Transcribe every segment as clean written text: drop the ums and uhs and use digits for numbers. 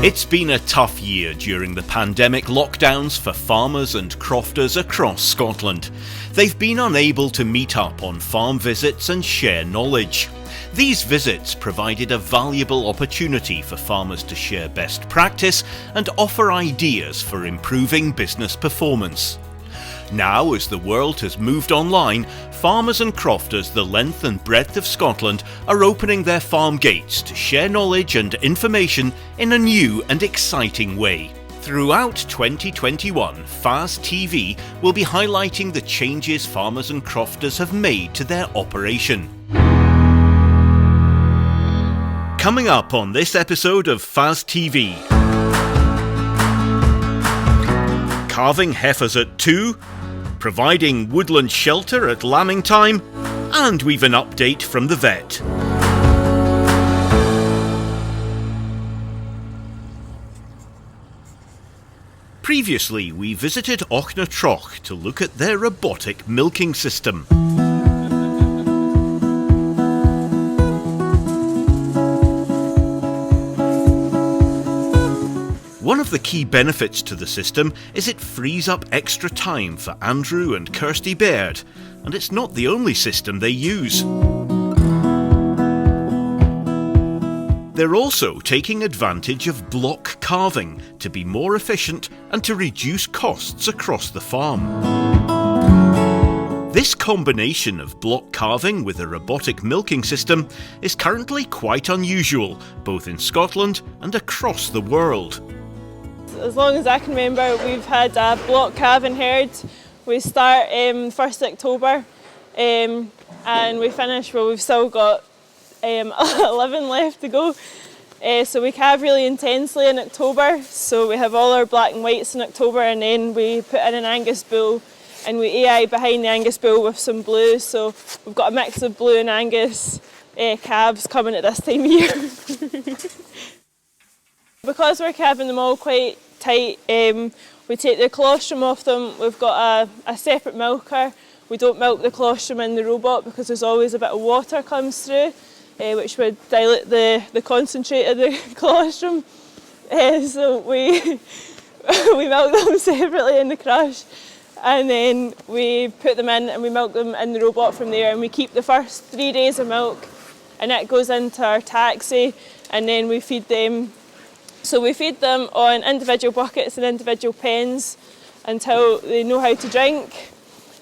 It's been a tough year during the pandemic lockdowns for farmers and crofters across Scotland. They've been unable to meet up on farm visits and share knowledge. These visits provided a valuable opportunity for farmers to share best practice and offer ideas for improving business performance. Now, as the world has moved online, farmers and crofters the length and breadth of Scotland are opening their farm gates to share knowledge and information in a new and exciting way. Throughout 2021, FAS TV will be highlighting the changes farmers and crofters have made to their operation. Coming up on this episode of FAS TV. Calving Heifers at 2, providing woodland shelter at lambing time, and we've an update from the vet. Previously, we visited Auchnotroch to look at their robotic milking system. One of the key benefits to the system is it frees up extra time for Andrew and Kirsty Baird, and it's not the only system they use. They're also taking advantage of block calving to be more efficient and to reduce costs across the farm. This combination of block calving with a robotic milking system is currently quite unusual, both in Scotland and across the world. As long as I can remember, we've had a block calving herd. We start 1st October and we finish, well, we've still got 11 left to go. So we calve really intensely in October. So we have all our black and whites in October, and then we put in an Angus bull and we AI behind the Angus bull with some blue. So we've got a mix of blue and Angus calves coming at this time of year. Because we're calving them all quite tight, we take the colostrum off them. We've got a separate milker. We don't milk the colostrum in the robot because there's always a bit of water comes through, which would dilute the concentrate of the colostrum. So we milk them separately in the crush, and then we put them in and we milk them in the robot from there, and we keep the first 3 days of milk, and it goes into our taxi, and then we feed them. So we feed them on individual buckets and individual pens until they know how to drink,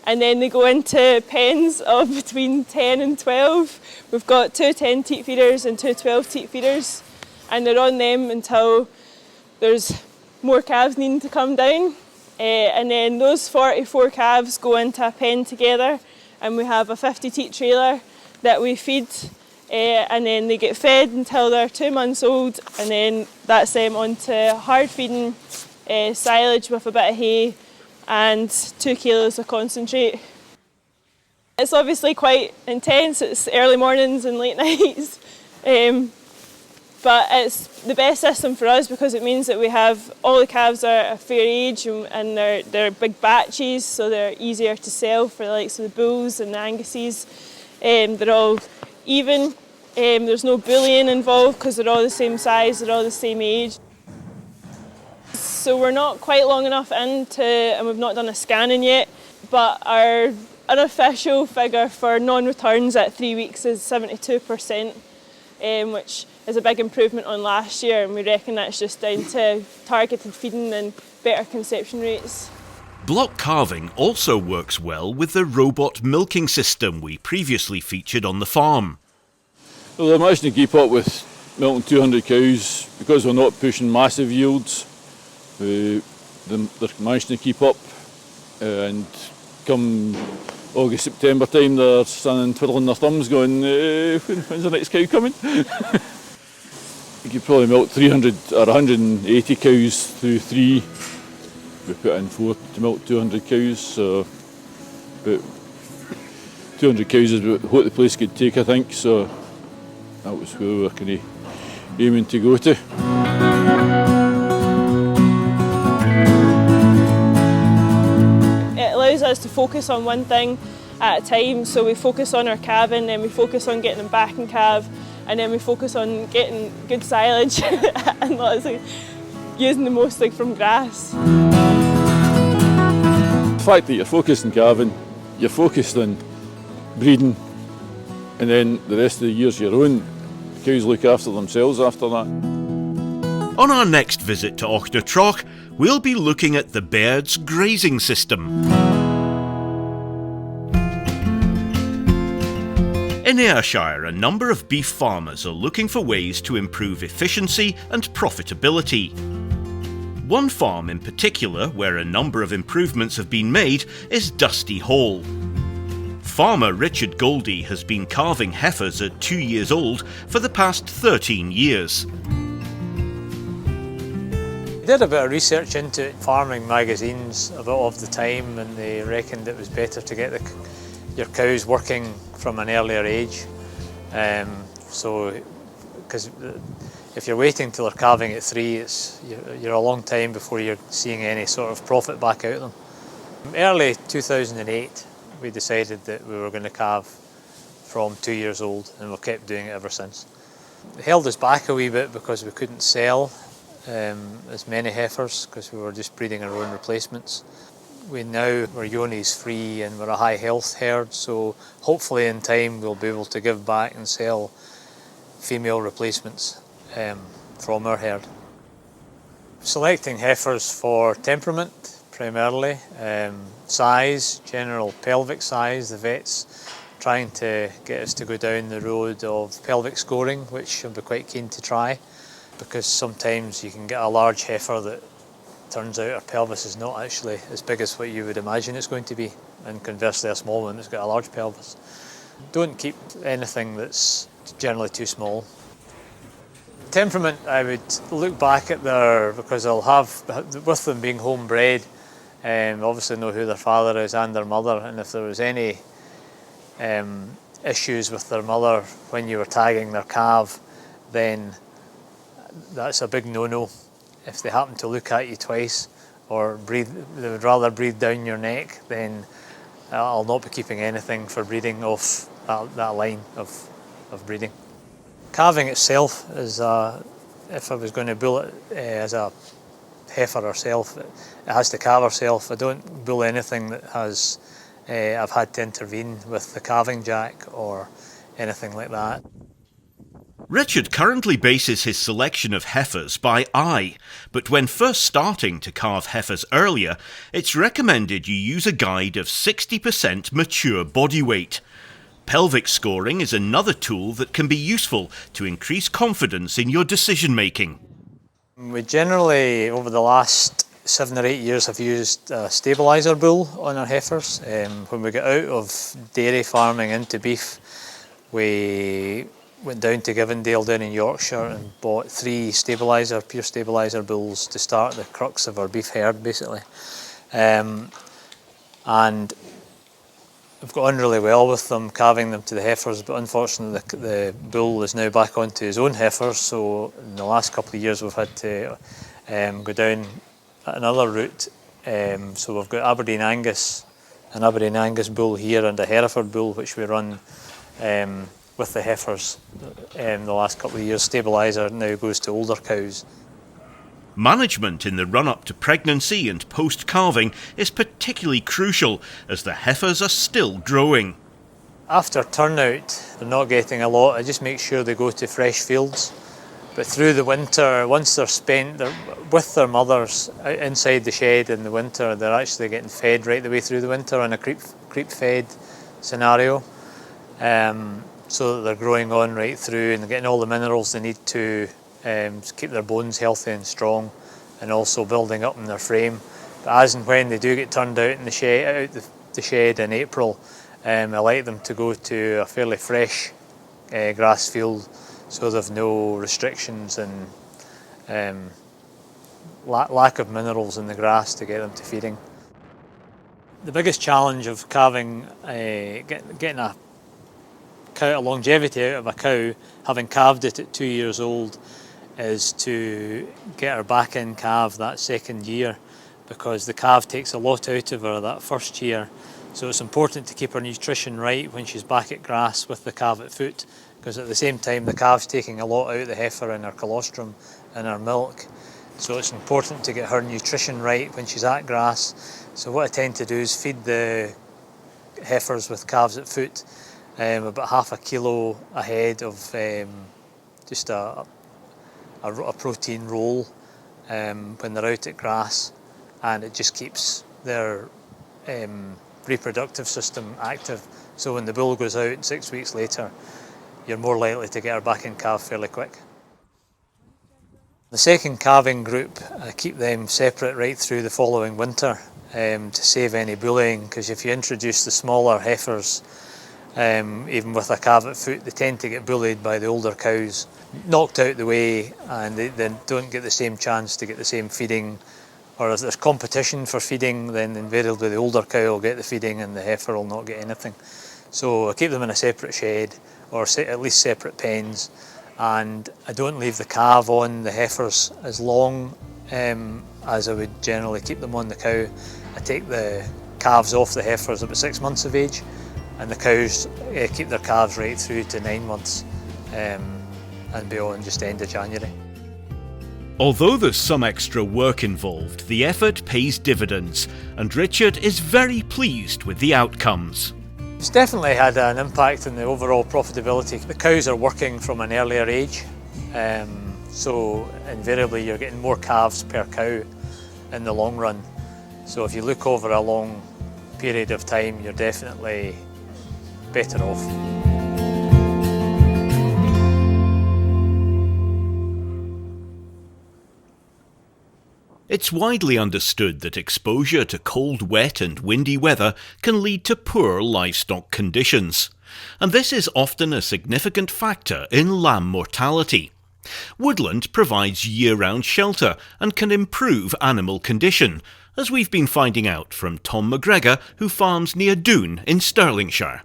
and then they go into pens of between 10 and 12. We've got 2 10-teat feeders and 2 12-teat feeders, and they're on them until there's more calves needing to come down. And then those 44 calves go into a pen together, and we have a 50-teat trailer that we feed. And then they get fed until they're 2 months old, and then that's them onto hard feeding silage with a bit of hay and 2 kilos of concentrate. It's obviously quite intense. It's early mornings and late nights, but it's the best system for us because it means that we have all the calves are a fair age, and they're big batches, so they're easier to sell for the likes of the bulls and the Anguses. They're all even. There's no bullying involved because they're all the same size, they're all the same age. So we're not quite long enough into, and we've not done a scanning yet, but our unofficial figure for non-returns at 3 weeks is 72%, which is a big improvement on last year, and we reckon that's just down to targeted feeding and better conception rates. Block calving also works well with the robot milking system we previously featured on the farm. Well, they're managing to keep up with milking 200 cows because we're not pushing massive yields. They're managing to keep up, and come August, September time they're standing twiddling their thumbs going, when's the next cow coming? You could probably milk 300 or 180 cows through 3. We put in 4 to milk 200 cows, so about 200 cows is what the place could take, I think, so that was where we were kind of aiming to go to. It allows us to focus on one thing at a time, so we focus on our calving, then we focus on getting them back in calve, and then we focus on getting good silage and lots of using the most like from grass. The fact that you're focused on calving, you're focused on breeding, and then the rest of the year's your own. The cows look after themselves after that. On our next visit to Auchnotroch, we'll be looking at the Baird's grazing system. In Ayrshire, a number of beef farmers are looking for ways to improve efficiency and profitability. One farm in particular, where a number of improvements have been made, is Dusthall. Farmer Richard Goldie has been calving heifers at 2 years old for the past 13 years. We did a bit of research into farming magazines of the time, and they reckoned it was better to get your cows working from an earlier age. Because if you're waiting till they're calving at 3, you're a long time before you're seeing any sort of profit back out of them. Early 2008, we decided that we were going to calve from 2 years old, and we've kept doing it ever since. It held us back a wee bit because we couldn't sell as many heifers because we were just breeding our own replacements. We're Yonis free and we're a high health herd, so hopefully in time we'll be able to give back and sell female replacements from our herd. Selecting heifers for temperament primarily, size, general pelvic size. The vet's trying to get us to go down the road of pelvic scoring, which I'll be quite keen to try, because sometimes you can get a large heifer that turns out her pelvis is not actually as big as what you would imagine it's going to be, and conversely a small one that's got a large pelvis. Don't keep anything that's generally too small. Temperament, I would look back at because I'll have, with them being homebred, obviously know who their father is and their mother, and if there was any issues with their mother when you were tagging their calf, then that's a big no-no. If they happen to look at you twice or they would rather breathe down your neck, then I'll not be keeping anything for breeding off that line of breeding. Calving itself is, if I was going to bull it as a heifer herself, it has to calve herself. I don't bull anything that has, I've had to intervene with the calving jack or anything like that. Richard currently bases his selection of heifers by eye, but when first starting to calve heifers earlier, it's recommended you use a guide of 60% mature body weight. Pelvic scoring is another tool that can be useful to increase confidence in your decision making. We generally, over the last 7 or 8 years, have used a stabiliser bull on our heifers. When we got out of dairy farming into beef, we went down to Givendale down in Yorkshire and bought 3 pure stabiliser bulls to start the crux of our beef herd, basically. And we've got on really well with them, calving them to the heifers, but unfortunately the bull is now back onto his own heifers, so in the last couple of years we've had to go down another route. So we've got an Aberdeen Angus bull here and a Hereford bull, which we run with the heifers the last couple of years. Stabiliser now goes to older cows. Management in the run-up to pregnancy and post-calving is particularly crucial as the heifers are still growing. After turnout, they're not getting a lot. I just make sure they go to fresh fields. But through the winter, once they're spent with their mothers inside the shed in the winter, they're actually getting fed right the way through the winter in a creep fed scenario. So that they're growing on right through and getting all the minerals they need to keep their bones healthy and strong, and also building up in their frame. But as and when they do get turned out in the shed in April, I like them to go to a fairly fresh grass field, so they've no restrictions and lack of minerals in the grass to get them to feeding. The biggest challenge of calving, getting a longevity out of a cow, having calved it at 2 years old, is to get her back in calve that second year, because the calf takes a lot out of her that first year. So it's important to keep her nutrition right when she's back at grass with the calf at foot, because at the same time the calf's taking a lot out of the heifer in her colostrum and her milk. So it's important to get her nutrition right when she's at grass. So what I tend to do is feed the heifers with calves at foot about half a kilo ahead of just a protein roll when they're out at grass, and it just keeps their reproductive system active. So when the bull goes out 6 weeks later, you're more likely to get her back in calf fairly quick. The second calving group, I keep them separate right through the following winter to save any bullying, because if you introduce the smaller heifers, even with a calf at foot, they tend to get bullied by the older cows, knocked out the way, and they then don't get the same chance to get the same feeding. Or if there's competition for feeding, then invariably the older cow will get the feeding and the heifer will not get anything. So I keep them in a separate shed, or at least separate pens, and I don't leave the calf on the heifers as long as I would generally keep them on the cow. I take the calves off the heifers about 6 months of age, and the cows keep their calves right through to 9 months and beyond, just end of January. Although there's some extra work involved, the effort pays dividends, and Richard is very pleased with the outcomes. It's definitely had an impact on the overall profitability. The cows are working from an earlier age, so invariably you're getting more calves per cow in the long run. So if you look over a long period of time, you're definitely better off. It's widely understood that exposure to cold, wet and windy weather can lead to poor livestock conditions, and this is often a significant factor in lamb mortality. Woodland provides year-round shelter and can improve animal condition, as we've been finding out from Tom McGregor, who farms near Doune in Stirlingshire.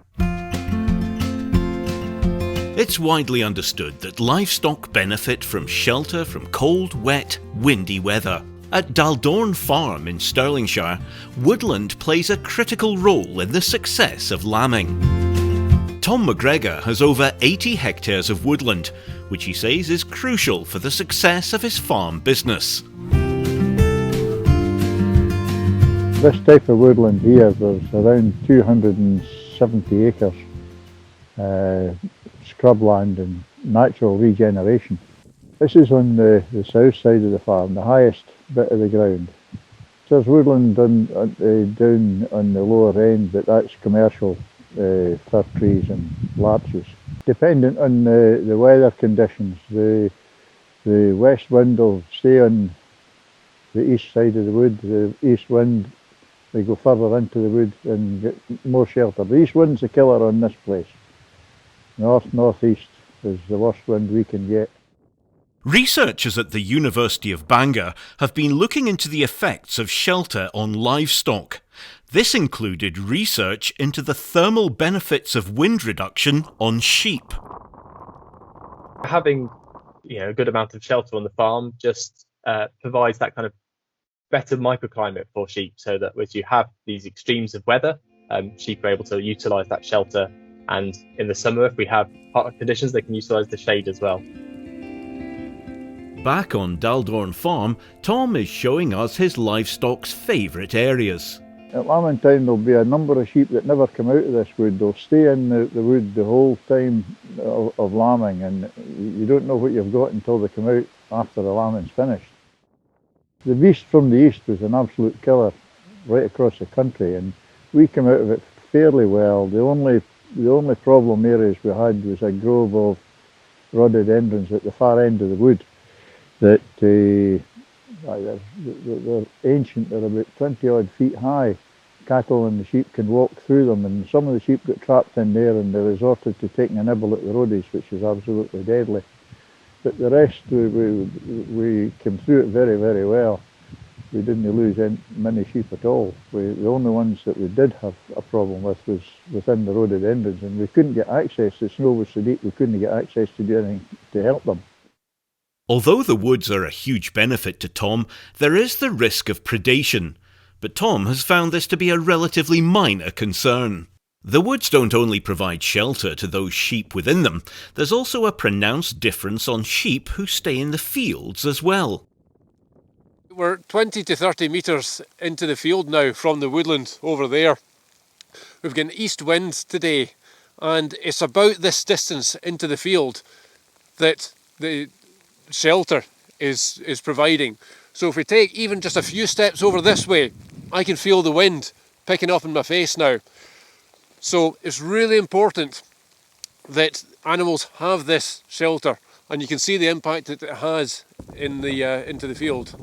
It's widely understood that livestock benefit from shelter from cold, wet, windy weather. At Daldown Farm in Stirlingshire, woodland plays a critical role in the success of lambing. Tom McGregor has over 80 hectares of woodland, which he says is crucial for the success of his farm business. This type of woodland here, there's around 270 acres, scrubland and natural regeneration. This is on the south side of the farm, the highest bit of the ground. There's woodland down on the lower end, but that's commercial fir trees and larches. Dependent on the weather conditions, the west wind will stay on the east side of the wood. The east wind, they go further into the wood and get more shelter. The east wind's the killer on this place. North-northeast is the worst wind we can get. Researchers at the University of Bangor have been looking into the effects of shelter on livestock. This included research into the thermal benefits of wind reduction on sheep. Having a good amount of shelter on the farm just provides that kind of better microclimate for sheep, so that as you have these extremes of weather, sheep are able to utilise that shelter, and in the summer, if we have hot conditions, they can utilise the shade as well. Back on Daldown Farm, Tom is showing us his livestock's favourite areas. At lambing time there'll be a number of sheep that never come out of this wood. They'll stay in the wood the whole time of lambing, and you don't know what you've got until they come out after the lambing's finished. The beast from the east was an absolute killer right across the country, and we came out of it fairly well. The only problem areas we had was a grove of rhododendrons at the far end of the wood that they're ancient. They're about 20 odd feet high. Cattle and the sheep can walk through them, and some of the sheep got trapped in there and they resorted to taking a nibble at the roadies, which is absolutely deadly. But the rest, we came through it very, very well. We didn't lose many sheep at all. The only ones that we did have a problem with was within the rhododendrons, and we couldn't get access. The snow was so deep we couldn't get access to do anything to help them. Although the woods are a huge benefit to Tom, there is the risk of predation, but Tom has found this to be a relatively minor concern. The woods don't only provide shelter to those sheep within them, there's also a pronounced difference on sheep who stay in the fields as well. We're 20 to 30 metres into the field now from the woodland over there. We've got an east wind today, and it's about this distance into the field that the shelter is providing. So if we take even just a few steps over this way, I can feel the wind picking up in my face now. So it's really important that animals have this shelter, and you can see the impact that it has in the into the field.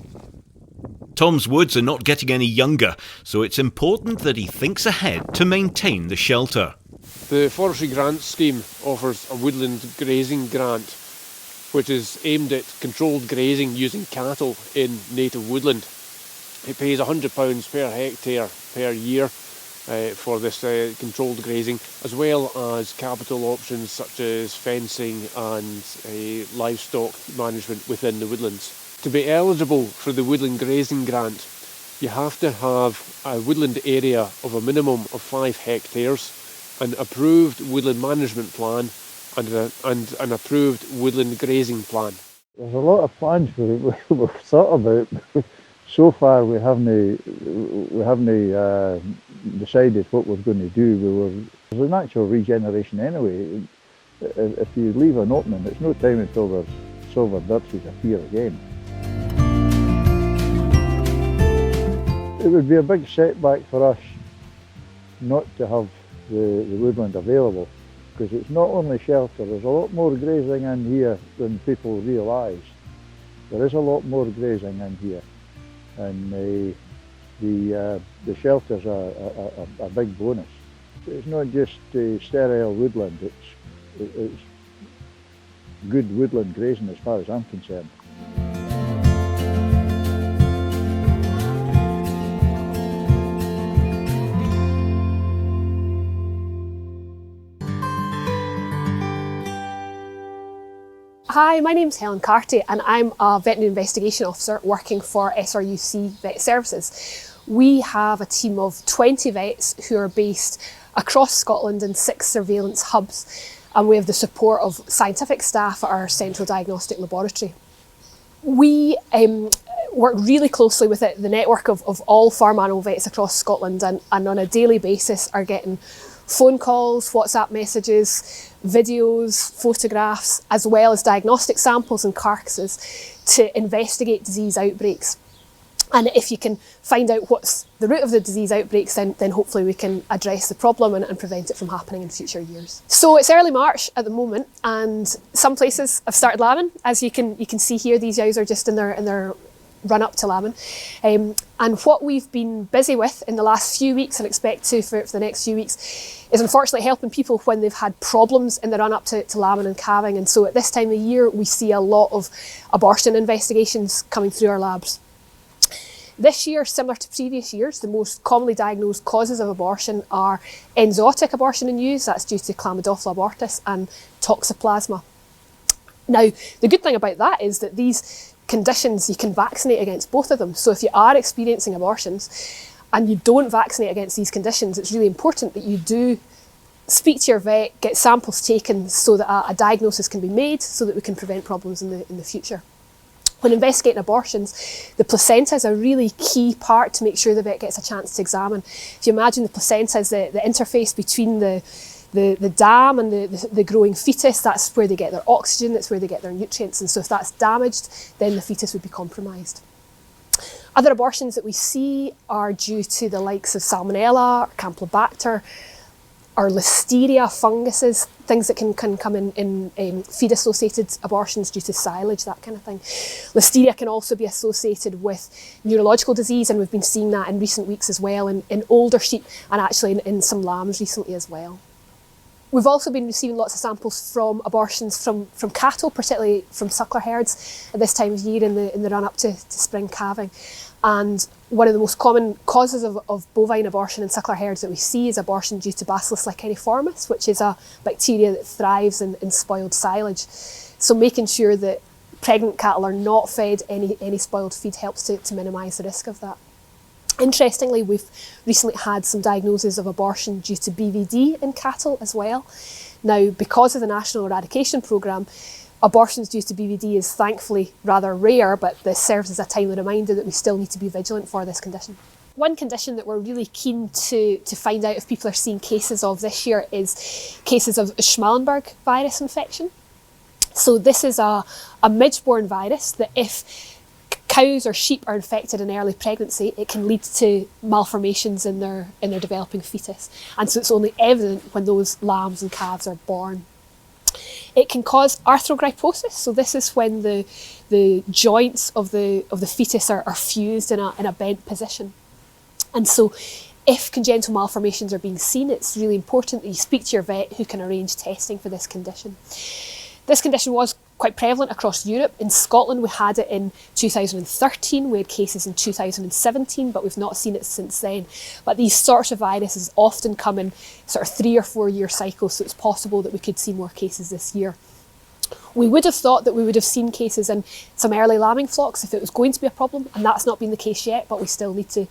Tom's woods are not getting any younger, so it's important that he thinks ahead to maintain the shelter. The Forestry Grant Scheme offers a woodland grazing grant, which is aimed at controlled grazing using cattle in native woodland. It pays £100 per hectare per year for this controlled grazing, as well as capital options such as fencing and livestock management within the woodlands. To be eligible for the woodland grazing grant, you have to have a woodland area of a minimum of 5 hectares, an approved woodland management plan and an approved woodland grazing plan. There's a lot of plans we've thought about. So far we haven't decided what we're going to do. There's a natural regeneration anyway. If you leave an opening, it's no time until the silver birches appear again. It would be a big setback for us not to have the woodland available, because it's not only shelter, there's a lot more grazing in here than people realise. There is a lot more grazing in here, and the shelter's a big bonus. It's not just sterile woodland, it's good woodland grazing as far as I'm concerned. Hi, my name's Helen Carty and I'm a veterinary investigation officer working for SRUC Vet Services. We have a team of 20 vets who are based across Scotland in 6 surveillance hubs, and we have the support of scientific staff at our central diagnostic laboratory. We work really closely with the network of all farm animal vets across Scotland, and on a daily basis are getting phone calls, WhatsApp messages, videos, photographs, as well as diagnostic samples and carcasses to investigate disease outbreaks. And if you can find out what's the root of the disease outbreaks, then hopefully we can address the problem and prevent it from happening in future years. So it's early March at the moment, and some places have started lambing. As you can see here, these ewes are just in their run up to lambing. And what we've been busy with in the last few weeks and expect to for the next few weeks is unfortunately helping people when they've had problems in the run up to lambing and calving. And so at this time of year, we see a lot of abortion investigations coming through our labs. This year, similar to previous years, the most commonly diagnosed causes of abortion are enzootic abortion in ewes, that's due to Chlamydophila abortus, and toxoplasma. Now, the good thing about that is that these conditions, you can vaccinate against both of them. So if you are experiencing abortions and you don't vaccinate against these conditions, it's really important that you do speak to your vet, get samples taken so that a diagnosis can be made so that we can prevent problems in the future. When investigating abortions, the placenta is a really key part to make sure the vet gets a chance to examine. If you imagine the placenta is the interface between the dam and the growing fetus, that's where they get their oxygen, that's where they get their nutrients, and so if that's damaged, then the fetus would be compromised. Other abortions that we see are due to the likes of Salmonella, or Campylobacter, or Listeria funguses, things that can come in feed-associated abortions due to silage, that kind of thing. Listeria can also be associated with neurological disease, and we've been seeing that in recent weeks as well in older sheep and actually in some lambs recently as well. We've also been receiving lots of samples from abortions from cattle, particularly from suckler herds at this time of year in the run-up to spring calving. And one of the most common causes of bovine abortion in suckler herds that we see is abortion due to Bacillus licheniformis, which is a bacteria that thrives in spoiled silage. So making sure that pregnant cattle are not fed any spoiled feed helps to minimise the risk of that. Interestingly, we've recently had some diagnoses of abortion due to BVD in cattle as well. Now, because of the National Eradication Programme, abortions due to BVD is thankfully rather rare, but this serves as a timely reminder that we still need to be vigilant for this condition. One condition that we're really keen to find out if people are seeing cases of this year is cases of Schmallenberg virus infection. So this is a midge-borne virus that if cows or sheep are infected in early pregnancy, it can lead to malformations in their developing fetus. And so it's only evident when those lambs and calves are born. It can cause arthrogryposis, so this is when the joints of the fetus are fused in a bent position. And so if congenital malformations are being seen, it's really important that you speak to your vet who can arrange testing for this condition. This condition was quite prevalent across Europe. In Scotland we had it in 2013, we had cases in 2017, but we've not seen it since then. But these sorts of viruses often come in sort of 3 or 4 year cycles, so it's possible that we could see more cases this year. We would have thought that we would have seen cases in some early lambing flocks if it was going to be a problem, and that's not been the case yet, but we still need to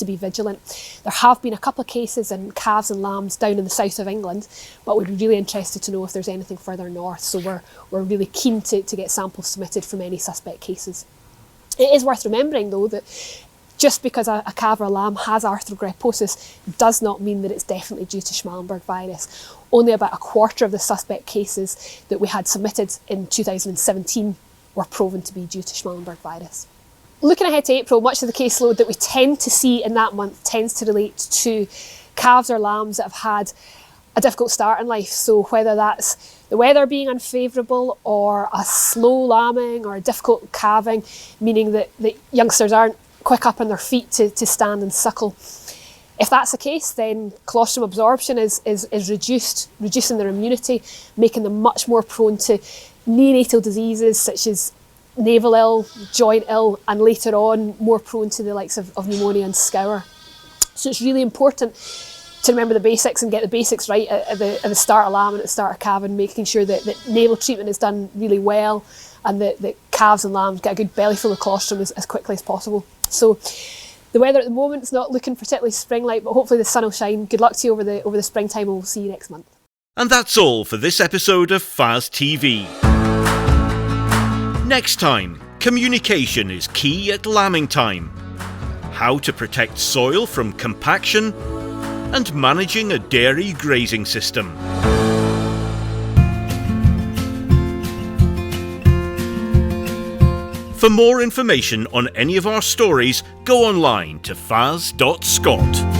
be vigilant. There have been a couple of cases in calves and lambs down in the south of England, but we'd be really interested to know if there's anything further north, so we're really keen to get samples submitted from any suspect cases. It is worth remembering though that just because a calf or a lamb has arthrogryposis does not mean that it's definitely due to Schmallenberg virus. Only about a quarter of the suspect cases that we had submitted in 2017 were proven to be due to Schmallenberg virus. Looking ahead to April, much of the caseload that we tend to see in that month tends to relate to calves or lambs that have had a difficult start in life. So whether that's the weather being unfavourable or a slow lambing or a difficult calving, meaning that youngsters aren't quick up on their feet to stand and suckle. If that's the case, then colostrum absorption is reduced, reducing their immunity, making them much more prone to neonatal diseases such as navel ill, joint ill, and later on more prone to the likes of pneumonia and scour. So it's really important to remember the basics and get the basics right at the start of lamb and at the start of calving, making sure that navel treatment is done really well and that calves and lambs get a good belly full of colostrum as quickly as possible. So the weather at the moment is not looking particularly spring-like, but hopefully the sun will shine. Good luck to you over the springtime, and we'll see you next month. And that's all for this episode of FAS TV. Next time, communication is key at lambing time. How to protect soil from compaction and managing a dairy grazing system. For more information on any of our stories, go online to fas.scot.